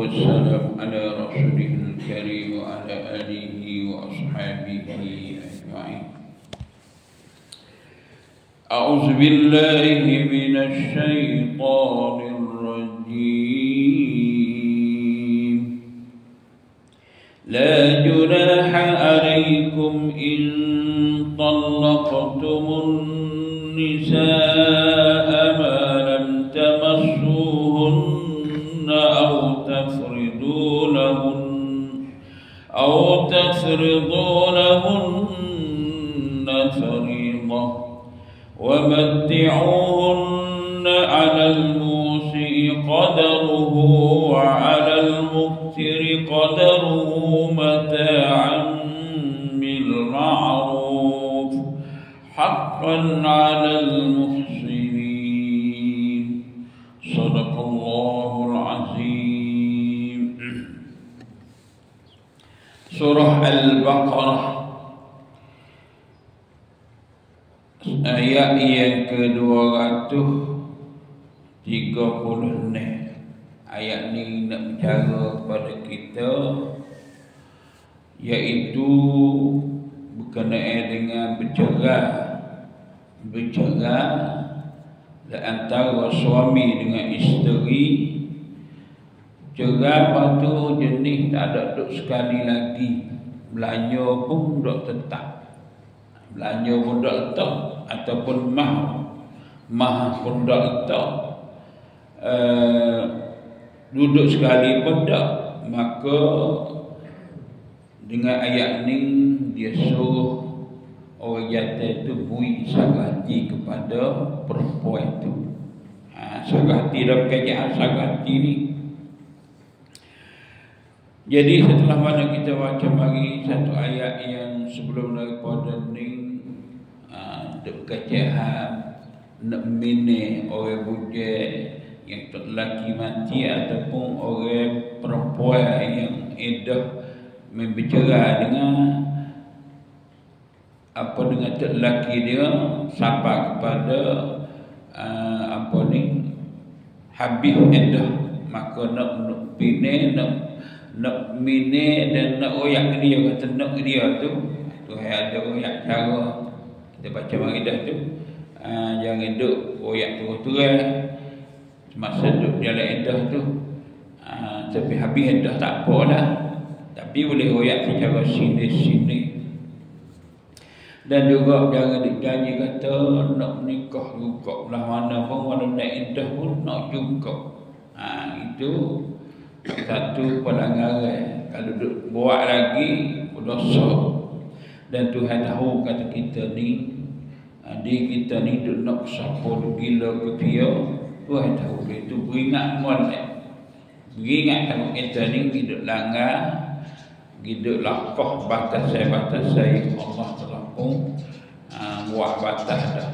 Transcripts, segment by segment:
والسلام على رسوله الكريم وعلى آله وأصحابه أجمعين. أعوذ بالله من الشيطان الرجيم. لا جناح عليكم إن طلقتم النساء ما لم تمسوهن أو تفرضوا لهن فريضة ومتعوهن على الموسع قدره وعلى المقتر قدره متاعا بالمعروف حقا على المحسنين. صدق الله العظيم. Surah Al-Baqarah ayat yang ke-236. Ayat ni nak bicara kepada kita, iaitu berkenaan dengan bercerai antara suami dengan isteri. Cerai lepas tu jenis tak ada duduk sekali lagi, belanja pun duduk tetap, belanja pun duduk letak, ataupun mah pun duduk letak, duduk sekali pun tak. Maka dengan ayat ni dia suruh orang jantan tu beri sarati kepada perempuan tu. Sarati dah berkaitan sarati ni. Jadi setelah mana kita baca mari satu ayat yang sebelum daripada ni, berkaitan nak mine orang bujang yang lelaki mati ataupun orang perempuan yang iddah bercerai dengan dengan lelaki dia sampai kepada habis iddah, maka nak mine dan nak oyak dia, kata nak dia tu ada oyak cara kita baca mari dah tu. Jangan duk oyak terus-terus masa duduk dalam iddah tu, tapi habis iddah tak apalah, tapi boleh royak secara sini-sini. Dan juga jangan dijanji kata nak menikah juga belah mana pun, walau nak iddah pun nak juga. Itu satu pelanggaran. Kalau duduk buat lagi berdosa. Dan Tuhan tahu kata kita ni, adik kita ni duduk nak siapa gila ke dia, Tuhan tahu. Dia tu beringat molek, beringat kalau kita ni hidup langgar, hidup lakoh batas-batas yang Allah telah pun buat batas dah,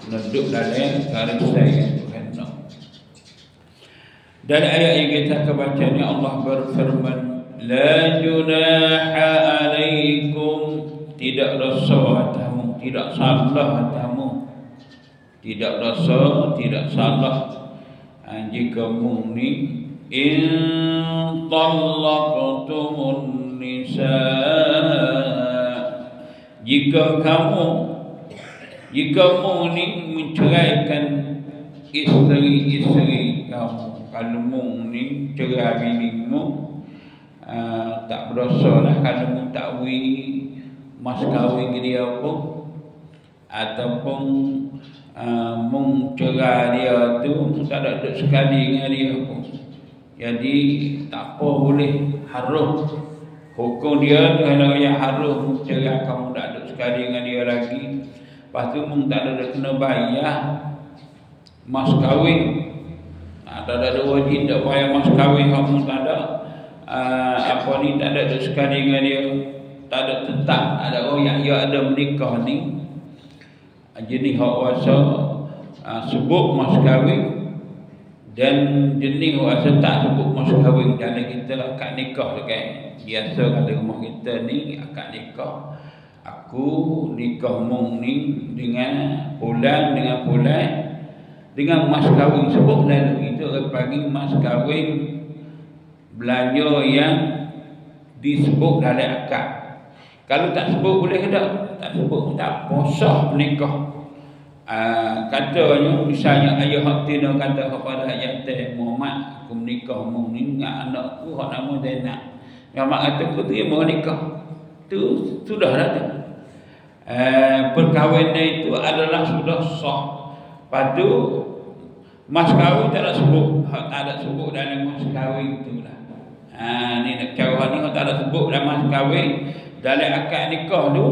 duduk dalam garis saya Tuhan nak. Dan ayat yang kita akan baca ni Allah berfirman, la junaha alaikum, tidak dosa atasmu, tidak salah atasmu, tidak dosa, tidak salah jika kamu ni in talaqtumun nisa, jika kamu ni menceraikan isteri-isteri kamu. Kalau mu ni cerai binimu, tak berdosa lah kalau mu tak beri mas kahwin dia pun, ataupun mu cerai dia tu mu tak ada duduk sekali dengan dia pun. Jadi tak apa, boleh harum hukum dia tu. Kalau yang harum mu cerai kamu tak duduk sekali dengan dia lagi, lepas tu mu tak ada kena bayar mas kahwin. Tak ada wajib tak bayar mas kahwin, kamu tak ada tak ada sekali dengan dia, tak ada tetap. Ada orang yang ada menikah ni jenis hak wasa sebut mas kahwin, dan jenis wasa tak sebut mas kahwin. Kalau kita akad nikah tu kan, biasa kalau rumah kita ni akad nikah, aku nikah mung ni dengan bulan dengan mas kahwin sebut lalu. Itu orang panggil mas kahwin belanja yang disebut dalam akad. Kalau tak sebut boleh ke tak? Tak sebut tak apa, sah menikah. Katanya misalnya ayah hak tina kata kepada ayah teh Muhammad, aku menikah mu ni dengan anakku hak nama Zainab. Muhammad kata aku terima nikah. Tu sudah dah tu. Perkahwinan itu adalah sudah sah. Padu mas kahwin tak ada sebut, hak tak ada sebut dalam mas kahwin itulah. Ni nak cara ni hak tak ada sebut dalam mas kahwin. Dalam akad nikah tu,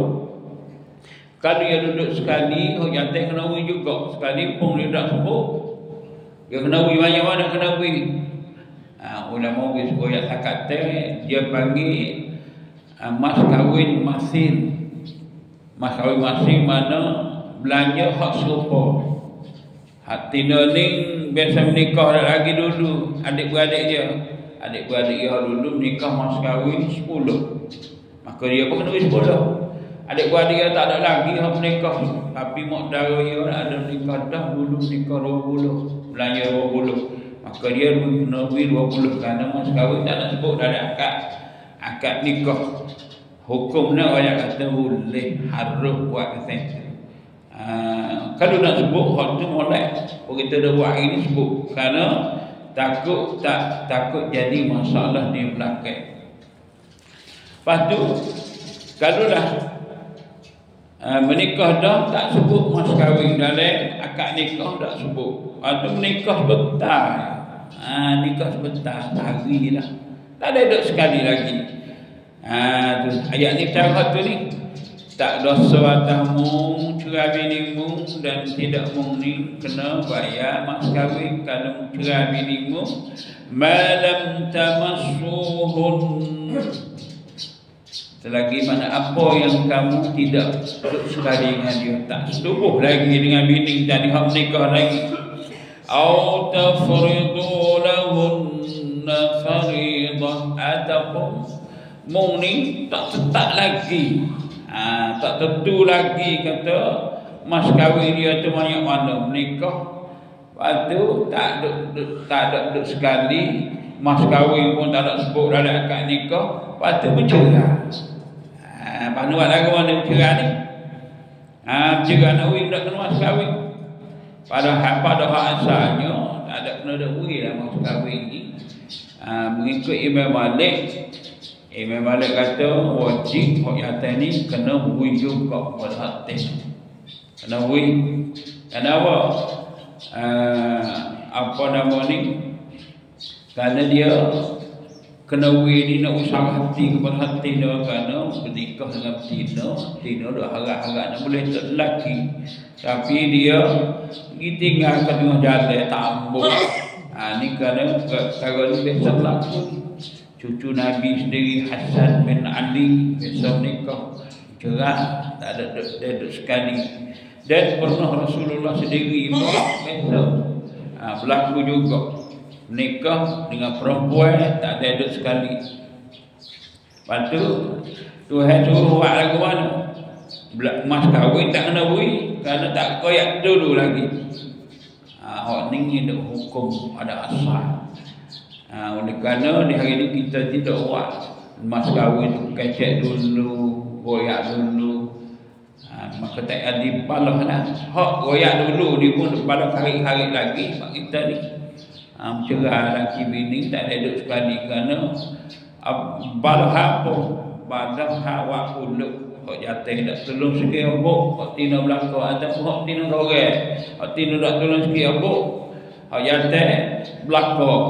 kalau dia duduk sekali, yang teh kena wui juga. Sekali pun dia tak sebut, dia kena wui mana kena wui. Ulama wui sebut yang akad teh, dia panggil mas kahwin masin. Mas kahwin masin mana belanja hak serupa. Hak tina ni biasa menikah lagi dulu, adik-beradik dia. Adik-beradik dia dulu menikah mas kahwin 10. Maka dia pun kena 10. Adik-beradik dia tak ada lagi yang menikah. Tapi mak dara dia ada menikah dah, dulu menikah 20. Belanja 20. Maka dia kena 20 kerana mas kahwin tak nak sebut dalam akad nikah. Hukumnya orang kata boleh, harus buat macam tu. Kalau nak sebut hak tu molek. Kita dah buat ini sebut kerana takut jadi masalah di belakang. Lepas tu kalau dah menikah dah tak sebut mas kahwin dalam akad nikah, tak sebut. Lepas tu menikah sebentar. Nikah sebentar hari lah. Tak ada duduk sekali lagi. Tu ayat ni cara tu ni. Tak dosa atasmu cerai binimu dan tidak mungkin kena bayar mas kahwin kalau cerai binimu malam tamassuhun, selagi mana apa yang kamu tidak duduk sekali dengan dia, tak setubuh lagi dengan bini dan dia menikah lagi. Au tafridu lahunna faridah, ataupun mungkin tak tetap lagi, tak tentu lagi kata mas kahwin dia tu banyak mana menikah. Lepas tu tak ada duduk sekali, mas kahwin pun tak ada sebut dalam akad nikah. Lepas tu bercerai. Mana buat lagu mana bercerai ni? Bercerai nak wih tak kena mas kahwin. Pada asalnya tak ada kena dah wih lah mas kahwin ni. Mengikut Imam Malik. Imam Malik kata wajib hak atas ni kena wui juga pada hati. Kena wui. Kenapa? Apa nama ni? Kerana dia kena wui ni nak usah hati kepada hati dia, kerana menikah dengan Tina dah harap-harap nak boleh tak lelaki. Tapi dia tinggal kat tengah jalan tak ambuk. Ni kerana perkara ni biasa berlaku. Cucu Nabi sendiri Hasan bin Ali biasa menikah cerai, tak ada duduk sekali. Dan pernah Rasulullah sendiri biasa berlaku juga menikah dengan perempuan tak ada duduk sekali. Lepas tu Tuhan suruh buat lagu mana? Mas kahwin tak kena bui kerana tak koyak dulu lagi. Hak ni ada hukum, ada asal. Oleh kerana di hari ini kita tidak buat mas kahwin tu kecek dulu, goyak dulu. Maka tak ada dibalah lah. Hak goyak dulu dia pun pada hari-hari lagi mak kita ni. Bercerai laki bini tak ada duduk sekali kerana balah apa? Balah hawak uluk. Hak jatuh tak tolong sikit abuk, hak tina belakang ataupun hak tina dorang. Hak tina tak tolong sikit abuk, hak jatuh belakang.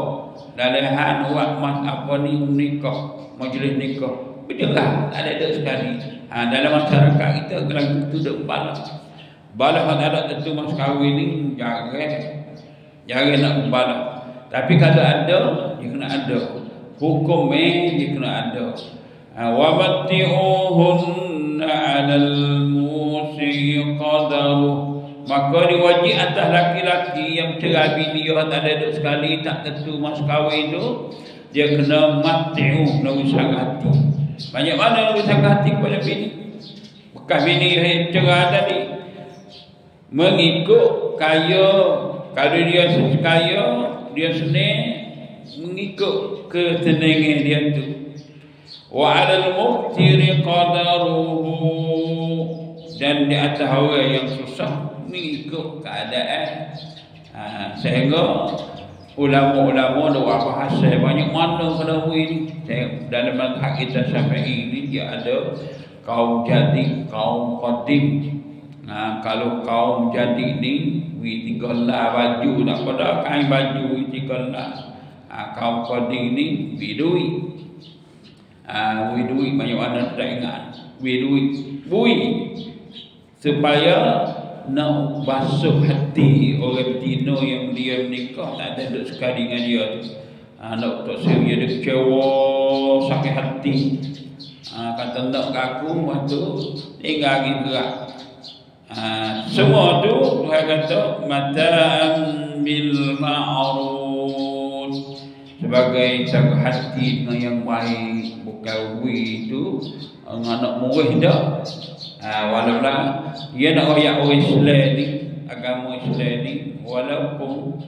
Dalam hal buat mas apa ni nikah, majlis nikah, bercerai tak ada duduk sekali. Dalam masyarakat kita kalau itu duduk balah hak tak ada tentu mas kahwin ni jarang nak balah. Tapi kalau ada, dia kena ada hukum dia kena ada. Wa matti'uhunna 'alal musi qadaru, maka diwajib atas laki-laki yang cerai bini dia tak ada duduk sekali, tak tentu mas kahwin tu, dia kena matti'u, kena usah hati. Banyak mana usah hati kepada bini bekas bini yang cerai tadi, mengikut kaya. Kalau dia kaya, dia senang mengikut ketenangan dia tu. Wa 'alal muqtiri qadaruhu, dan di atas orang yang susah mengikut keadaan. Sehingga ulama-ulama dua bahasa banyak mana pada ni. Dalam mazhab kita Syafi'i ni dia ada kaum jadi, kaum qadim. Kalau kaum jadi ni wi 3 lah baju tak pada kain baju wi 3 lah. Kaum qadim ni wi duit. Wi duit banyak mana tak ingat. Wi duit bui supaya nak basuh hati orang betina yang dia menikah tak ada duduk sekali dengan dia tu. Nak tak serius dia kecewa, sakit hati. Kata nak kaku, lepas tu tinggal lagi gerak. Semua tu Tuhan kata mata'an bil ma'ruf, sebagai jaga hati dengan yang baik. Bukan wi tu nak murih dah. Walaupun dia nak royak orang Islam ni, agama Islam ni, walaupun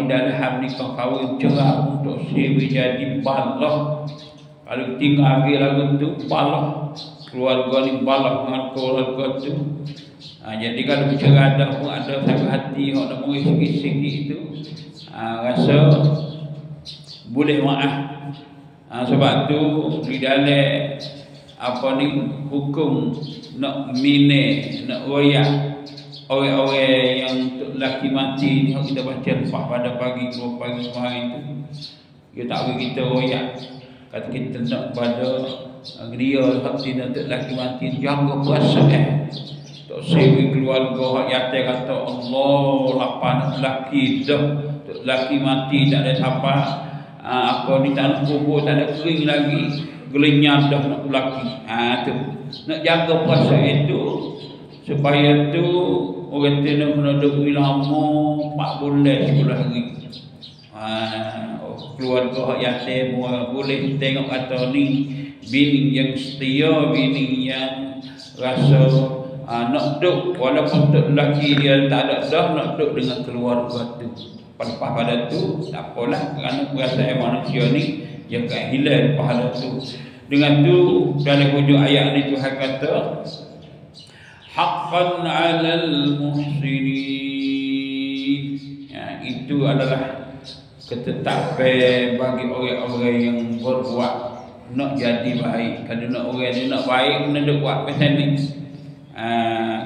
dalam hal nikah kahwin cerah untuk siwi jadi balah. Kalau tinggal lagi lagu tu balah, keluarga ni balah dengan keluarga tu. Jadi kalau bercerah dah pun ada sakit hati orang nak murih sikit-sikit tu, rasa boleh maaf. Sebab tu di dalam hukum nak mine, nak royak orang-orang yang lelaki mati ni, kita baca lepas pada pagi, 2 pagi sehari tu, dia tak bagi kita royak. Kata kita nak pada dia hati nak lelaki mati, jaga puasa tak sewi keluarga hak yatim. Kata Allah lapan lelaki dah, lelaki mati tak ada siapa, ni tak nak kubur, tak ada kering lagi, gelenyap dah nak lelaki. Tu nak jaga puasa itu supaya tu orang tu nak kena duduk lama 4 bulan 10 hari. Keluarga hak yatim boleh tengok kata ni bini yang setia, bini yang rasa nak duduk walaupun untuk lelaki dia tak ada dah, nak duduk dengan keluarga tu. Lepas pada tu tak apalah, kerana perasaan manusia ni dia akan hilang pahala tu. Dengan tu dalam hujung ayat ni Tuhan kata haqqan 'alal muhsinin. Itu adalah ketetapan bagi orang-orang yang berbuat nak jadi baik. Kalau nak orang ni nak baik, kena duk buat macam ni.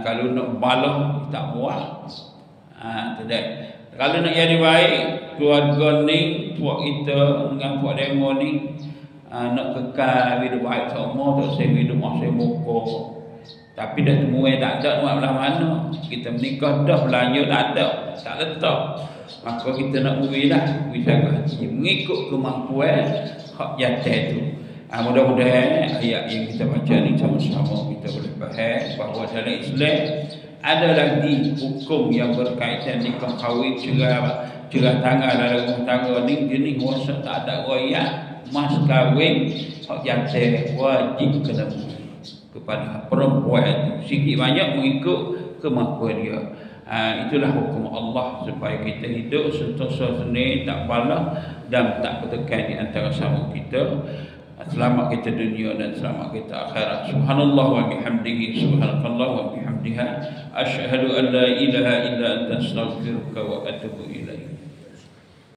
Kalau nak balah tak buat. Tidak. Kalau nak jadi baik, keluarga ni, puak kita dengan puak demo ni nak kekal hidup baik semua, tak saya hidup masa muka. Tapi dah semua tak ada buat belah mana. Kita menikah dah, belanja tak ada, tak letak. Maka kita nak uwilah, uwilah mengikut kemampuan hak yatim tu. Mudah-mudahan ayat yang kita baca ni sama-sama kita boleh faham bahawa dalam Islam ada lagi hukum yang berkaitan nikah kahwin, cerah tanggal dalam rumah tangga ni. Jenis wasa tak ada royak, mas kahwin hak yatim wajib kena kepada perempuan sikit banyak mengikut kemampuan dia. Itulah hukum Allah supaya kita hidup sentosa seni, tak balah dan tak bertekan di antara sama kita. Selamat kita dunia dan selamat kita akhirat. Subhanallah wa bihamdihi, subhanakallah wa bihamdiha, asyhadu an la ilaha illa anta astaghfiruka wa atubu ilaik.